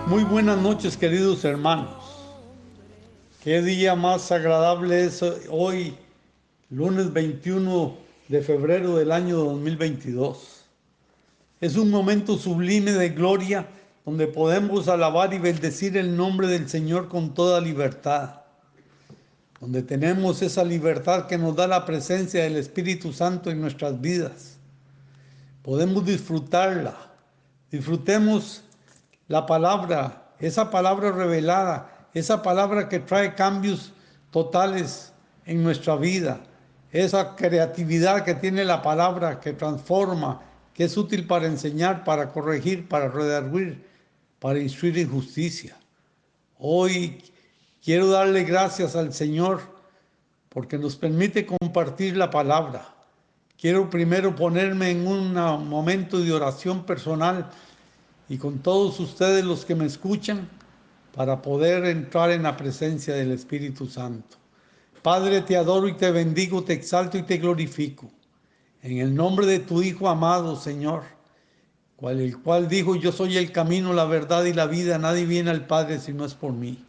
Muy buenas noches, queridos hermanos. Qué día más agradable es hoy, lunes 21 de febrero del año 2022. Es un momento sublime de gloria donde podemos alabar y bendecir el nombre del Señor con toda libertad. Donde tenemos esa libertad que nos da la presencia del Espíritu Santo en nuestras vidas. Podemos disfrutarla. Disfrutemos la palabra, esa palabra revelada, esa palabra que trae cambios totales en nuestra vida, esa creatividad que tiene la palabra que transforma, que es útil para enseñar, para corregir, para redarguir, para instruir en justicia. Hoy quiero darle gracias al Señor porque nos permite compartir la palabra. Quiero primero ponerme en un momento de oración personal y con todos ustedes los que me escuchan para poder entrar en la presencia del Espíritu Santo. Padre, te adoro y te bendigo, te exalto y te glorifico. En el nombre de tu Hijo amado, Señor, el cual dijo, yo soy el camino, la verdad y la vida, nadie viene al Padre si no es por mí.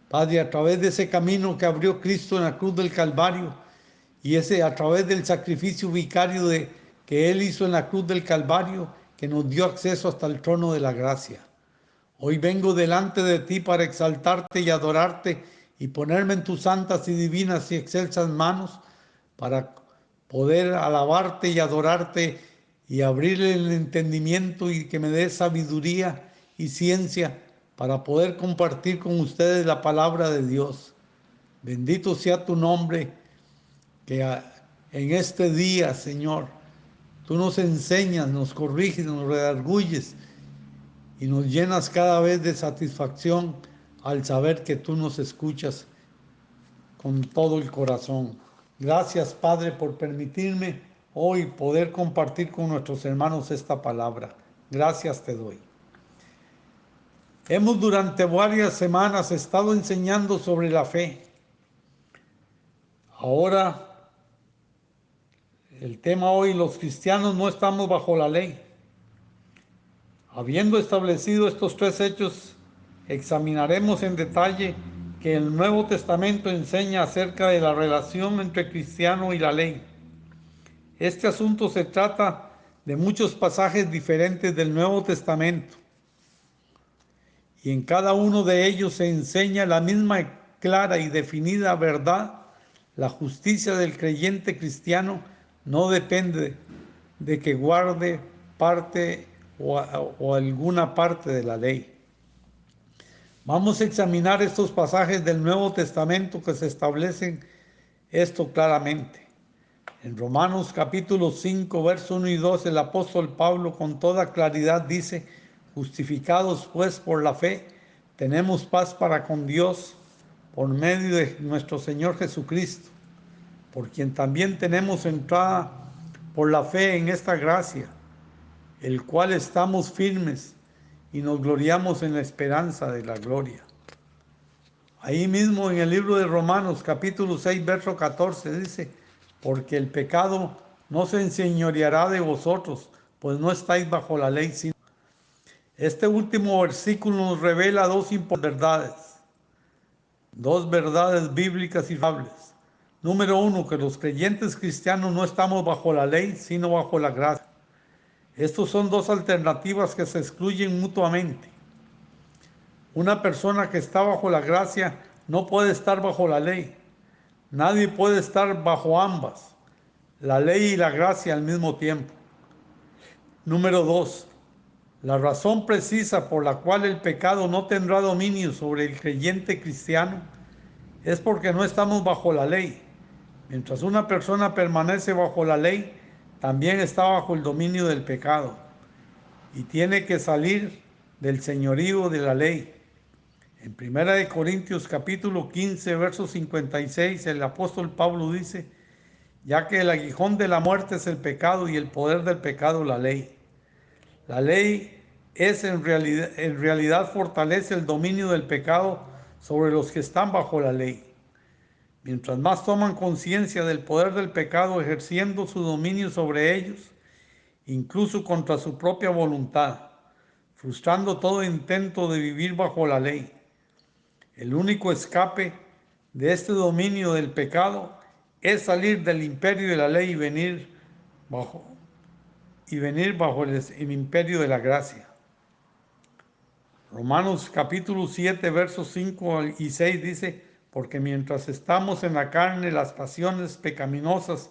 Padre, a través de ese camino que abrió Cristo en la cruz del Calvario y a través del sacrificio vicario que Él hizo en la cruz del Calvario, que nos dio acceso hasta el trono de la gracia. Hoy vengo delante de ti para exaltarte y adorarte y ponerme en tus santas y divinas y excelsas manos para poder alabarte y adorarte y abrirle el entendimiento y que me dé sabiduría y ciencia para poder compartir con ustedes la palabra de Dios. Bendito sea tu nombre, que en este día, Señor, tú nos enseñas, nos corriges, nos redarguyes y nos llenas cada vez de satisfacción al saber que tú nos escuchas con todo el corazón. Gracias, Padre, por permitirme hoy poder compartir con nuestros hermanos esta palabra. Gracias te doy. Hemos durante varias semanas estado enseñando sobre la fe. Ahora, el tema hoy, los cristianos no estamos bajo la ley. Habiendo establecido estos tres hechos, examinaremos en detalle que el Nuevo Testamento enseña acerca de la relación entre cristiano y la ley. Este asunto se trata de muchos pasajes diferentes del Nuevo Testamento y en cada uno de ellos se enseña la misma clara y definida verdad. La justicia del creyente cristiano no depende de que guarde parte o alguna parte de la ley. Vamos a examinar estos pasajes del Nuevo Testamento que se establecen esto claramente. En Romanos capítulo 5, verso 1 y 2, el apóstol Pablo con toda claridad dice, justificados pues por la fe, tenemos paz para con Dios por medio de nuestro Señor Jesucristo, por quien también tenemos entrada por la fe en esta gracia, el cual estamos firmes y nos gloriamos en la esperanza de la gloria. Ahí mismo en el libro de Romanos capítulo 6, verso 14 dice, porque el pecado no se enseñoreará de vosotros, pues no estáis bajo la ley. Este último versículo nos revela dos verdades bíblicas y fables. Número uno, que los creyentes cristianos no estamos bajo la ley, sino bajo la gracia. Estos son dos alternativas que se excluyen mutuamente. Una persona que está bajo la gracia no puede estar bajo la ley. Nadie puede estar bajo ambas, la ley y la gracia al mismo tiempo. Número 2. La razón precisa por la cual el pecado no tendrá dominio sobre el creyente cristiano es porque no estamos bajo la ley. Mientras una persona permanece bajo la ley, también está bajo el dominio del pecado y tiene que salir del señorío de la ley. En 1 Corintios capítulo 15, verso 56, el apóstol Pablo dice, ya que el aguijón de la muerte es el pecado y el poder del pecado la ley. La ley en realidad fortalece el dominio del pecado sobre los que están bajo la ley. Mientras más toman conciencia del poder del pecado ejerciendo su dominio sobre ellos, incluso contra su propia voluntad, frustrando todo intento de vivir bajo la ley. El único escape de este dominio del pecado es salir del imperio de la ley y venir bajo el imperio de la gracia. Romanos capítulo 7, versos 5 y 6 dice: porque mientras estamos en la carne, las pasiones pecaminosas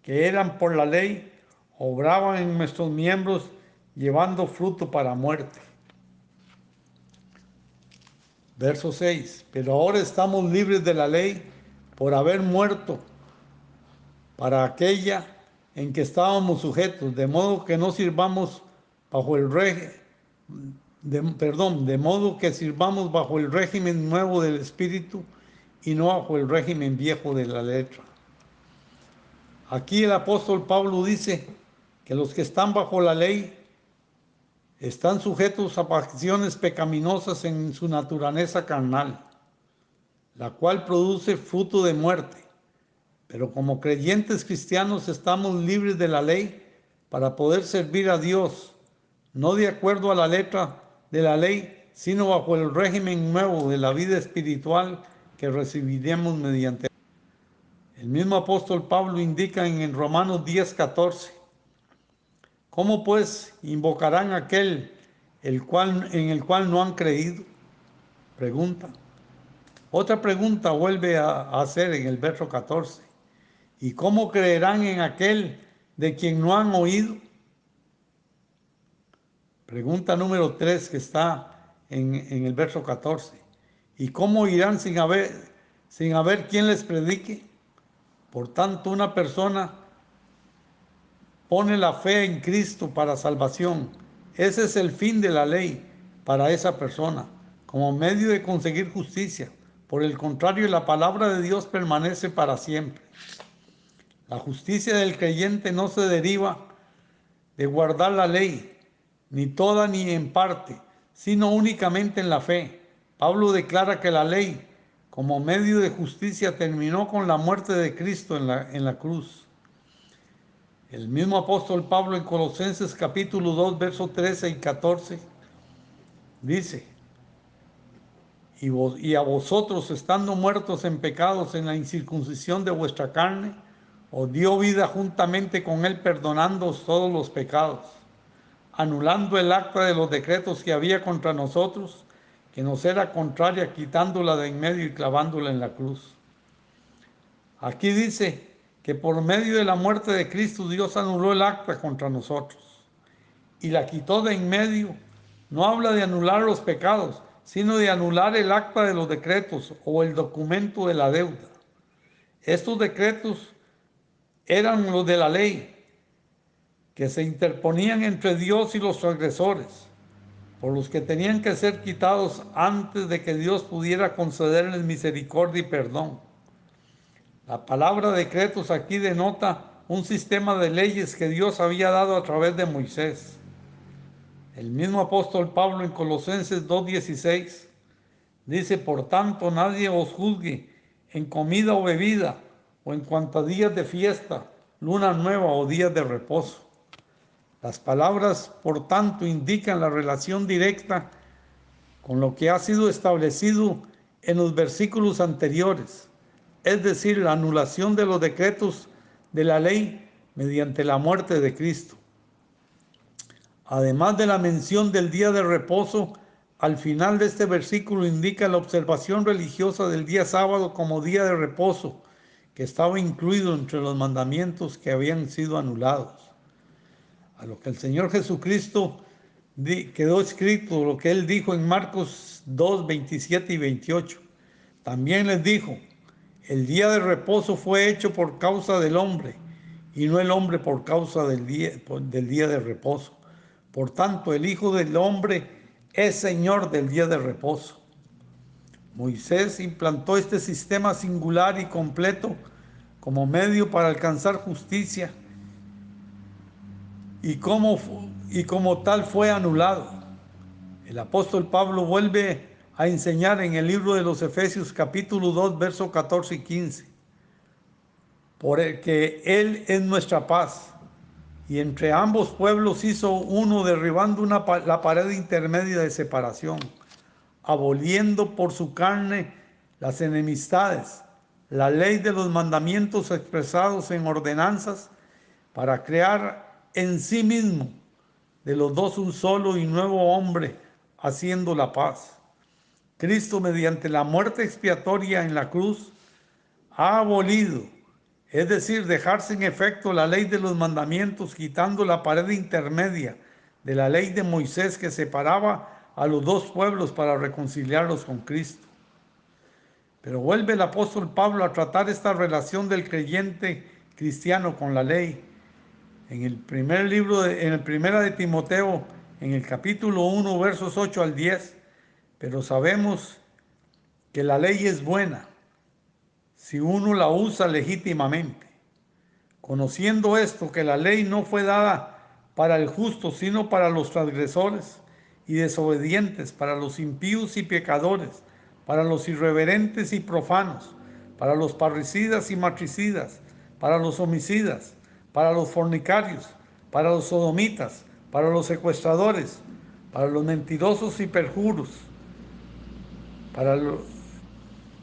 que eran por la ley obraban en nuestros miembros, llevando fruto para muerte. Verso 6: pero ahora estamos libres de la ley por haber muerto para aquella en que estábamos sujetos, de modo que no sirvamos bajo el de modo que sirvamos bajo el régimen nuevo del Espíritu y no bajo el régimen viejo de la letra. Aquí el apóstol Pablo dice que los que están bajo la ley están sujetos a pasiones pecaminosas en su naturaleza carnal, la cual produce fruto de muerte. Pero como creyentes cristianos estamos libres de la ley para poder servir a Dios, no de acuerdo a la letra de la ley, sino bajo el régimen nuevo de la vida espiritual que recibiremos mediante. El mismo apóstol Pablo indica en Romanos 10:14: ¿cómo pues invocarán aquel en el cual no han creído? Pregunta. Otra pregunta vuelve a hacer en el verso 14: ¿y cómo creerán en aquel de quien no han oído? Pregunta número 3 que está en el verso 14: ¿y cómo irán sin haber quien les predique? Por tanto, una persona pone la fe en Cristo para salvación. Ese es el fin de la ley para esa persona, como medio de conseguir justicia. Por el contrario, la palabra de Dios permanece para siempre. La justicia del creyente no se deriva de guardar la ley, ni toda ni en parte, sino únicamente en la fe. Pablo declara que la ley, como medio de justicia, terminó con la muerte de Cristo en la cruz. El mismo apóstol Pablo en Colosenses capítulo 2, versos 13 y 14 dice: y a vosotros, estando muertos en pecados en la incircuncisión de vuestra carne, os dio vida juntamente con él, perdonándoos todos los pecados, anulando el acta de los decretos que había contra nosotros, que nos era contraria, quitándola de en medio y clavándola en la cruz. Aquí dice que por medio de la muerte de Cristo Dios anuló el acta contra nosotros y la quitó de en medio. No habla de anular los pecados, sino de anular el acta de los decretos o el documento de la deuda. Estos decretos eran los de la ley, que se interponían entre Dios y los transgresores, por los que tenían que ser quitados antes de que Dios pudiera concederles misericordia y perdón. La palabra decretos aquí denota un sistema de leyes que Dios había dado a través de Moisés. El mismo apóstol Pablo en Colosenses 2:16 dice: por tanto, nadie os juzgue en comida o bebida, o en cuanto a días de fiesta, luna nueva o días de reposo. Las palabras, por tanto, indican la relación directa con lo que ha sido establecido en los versículos anteriores, es decir, la anulación de los decretos de la ley mediante la muerte de Cristo. Además de la mención del día de reposo, al final de este versículo indica la observación religiosa del día sábado como día de reposo, que estaba incluido entre los mandamientos que habían sido anulados. A lo que el Señor Jesucristo quedó escrito, lo que Él dijo en Marcos 2, 27 y 28. También les dijo: el día de reposo fue hecho por causa del hombre, y no el hombre por causa del día de reposo. Por tanto, el Hijo del Hombre es Señor del día de reposo. Moisés implantó este sistema singular y completo como medio para alcanzar justicia, y como tal fue anulado. El apóstol Pablo vuelve a enseñar en el libro de los Efesios capítulo 2, versos 14 y 15. Porque Él es nuestra paz, y entre ambos pueblos hizo uno, derribando la pared intermedia de separación, aboliendo por su carne las enemistades, la ley de los mandamientos expresados en ordenanzas, para crear en sí mismo de los dos un solo y nuevo hombre, haciendo la paz. Cristo, mediante la muerte expiatoria en la cruz, ha abolido, es decir, dejar sin efecto la ley de los mandamientos, quitando la pared intermedia de la ley de Moisés que separaba a los dos pueblos para reconciliarlos con Cristo. Pero vuelve el apóstol Pablo a tratar esta relación del creyente cristiano con la ley. En el primera de Timoteo, en el capítulo 1, versos 8 al 10, pero sabemos que la ley es buena si uno la usa legítimamente, conociendo esto, que la ley no fue dada para el justo, sino para los transgresores y desobedientes, para los impíos y pecadores, para los irreverentes y profanos, para los parricidas y matricidas, para los homicidas, para los fornicarios, para los sodomitas, para los secuestradores, para los mentirosos y perjuros,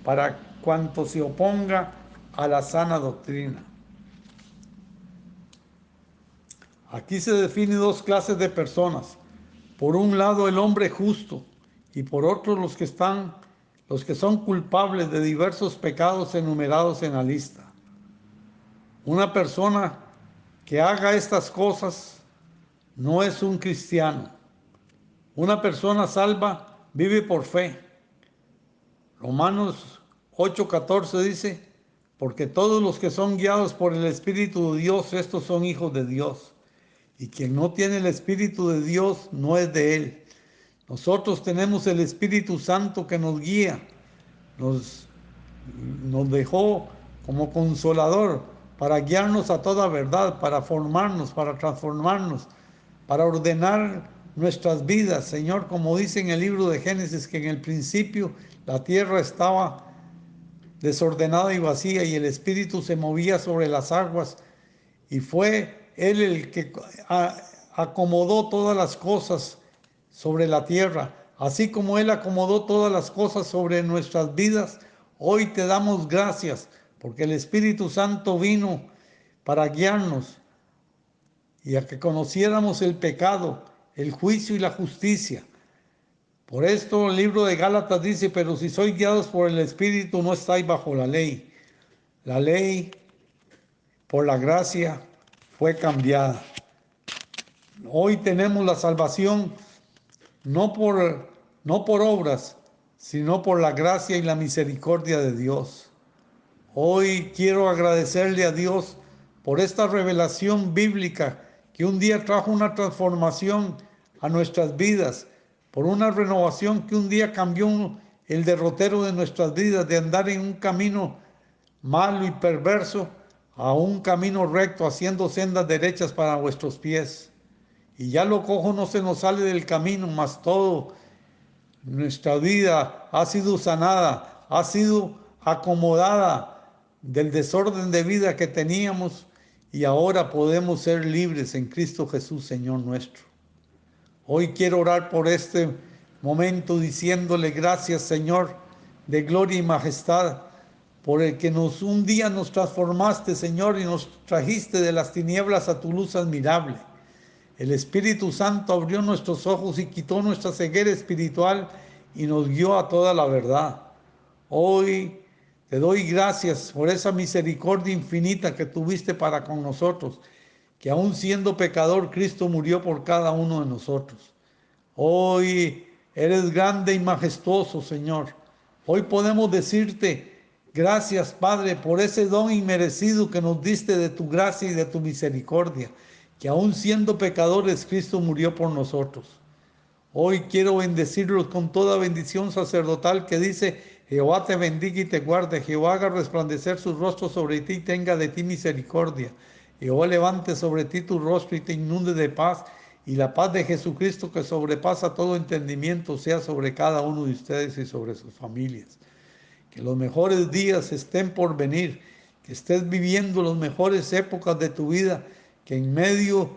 para cuanto se oponga a la sana doctrina. Aquí se define dos clases de personas. Por un lado, el hombre justo, y por otro los que son culpables de diversos pecados enumerados en la lista. Una persona que haga estas cosas no es un cristiano. Una persona salva vive por fe. Romanos 8:14 dice, porque todos los que son guiados por el Espíritu de Dios, estos son hijos de Dios. Y quien no tiene el Espíritu de Dios no es de él. Nosotros tenemos el Espíritu Santo que nos guía, nos dejó como consolador para guiarnos a toda verdad, para formarnos, para transformarnos, para ordenar nuestras vidas. Señor, como dice en el libro de Génesis, que en el principio la tierra estaba desordenada y vacía y el Espíritu se movía sobre las aguas, y fue Él el que acomodó todas las cosas sobre la tierra. Así como Él acomodó todas las cosas sobre nuestras vidas, hoy te damos gracias porque el Espíritu Santo vino para guiarnos y a que conociéramos el pecado, el juicio y la justicia. Por esto el libro de Gálatas dice, pero si sois guiados por el Espíritu, no estáis bajo la ley. La ley, por la gracia, fue cambiada. Hoy tenemos la salvación no por obras, sino por la gracia y la misericordia de Dios. Hoy quiero agradecerle a Dios por esta revelación bíblica que un día trajo una transformación a nuestras vidas, por una renovación que un día cambió el derrotero de nuestras vidas, de andar en un camino malo y perverso a un camino recto, haciendo sendas derechas para vuestros pies. Y ya lo cojo no se nos sale del camino, mas todo nuestra vida ha sido sanada, ha sido acomodada del desorden de vida que teníamos y ahora podemos ser libres en Cristo Jesús, Señor nuestro. Hoy quiero orar por este momento diciéndole gracias, Señor, de gloria y majestad, por el que un día nos transformaste, Señor, y nos trajiste de las tinieblas a tu luz admirable. El Espíritu Santo abrió nuestros ojos y quitó nuestra ceguera espiritual y nos guió a toda la verdad. Hoy te doy gracias por esa misericordia infinita que tuviste para con nosotros, que aún siendo pecador, Cristo murió por cada uno de nosotros. Hoy eres grande y majestuoso, Señor. Hoy podemos decirte gracias, Padre, por ese don inmerecido que nos diste de tu gracia y de tu misericordia, que aún siendo pecadores, Cristo murió por nosotros. Hoy quiero bendecirlos con toda bendición sacerdotal que dice, Jehová te bendiga y te guarde, Jehová haga resplandecer su rostro sobre ti y tenga de ti misericordia. Jehová levante sobre ti tu rostro y te inunde de paz, y la paz de Jesucristo que sobrepasa todo entendimiento sea sobre cada uno de ustedes y sobre sus familias. Que los mejores días estén por venir, que estés viviendo las mejores épocas de tu vida, que en medio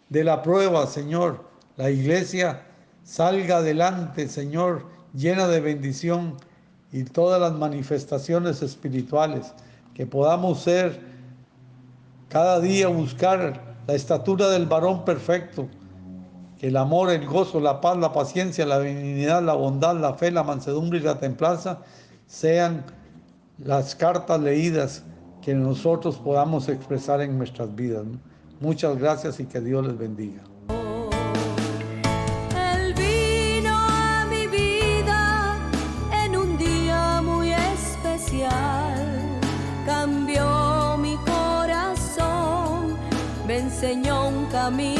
de la prueba, Señor, la iglesia salga adelante, Señor, llena de bendición y todas las manifestaciones espirituales, que podamos ser cada día buscar la estatura del varón perfecto, que el amor, el gozo, la paz, la paciencia, la benignidad, la bondad, la fe, la mansedumbre y la templanza sean las cartas leídas que nosotros podamos expresar en nuestras vidas, ¿no? Muchas gracias y que Dios les bendiga. Él vino a mi vida en un día muy especial, cambió mi corazón, me enseñó un camino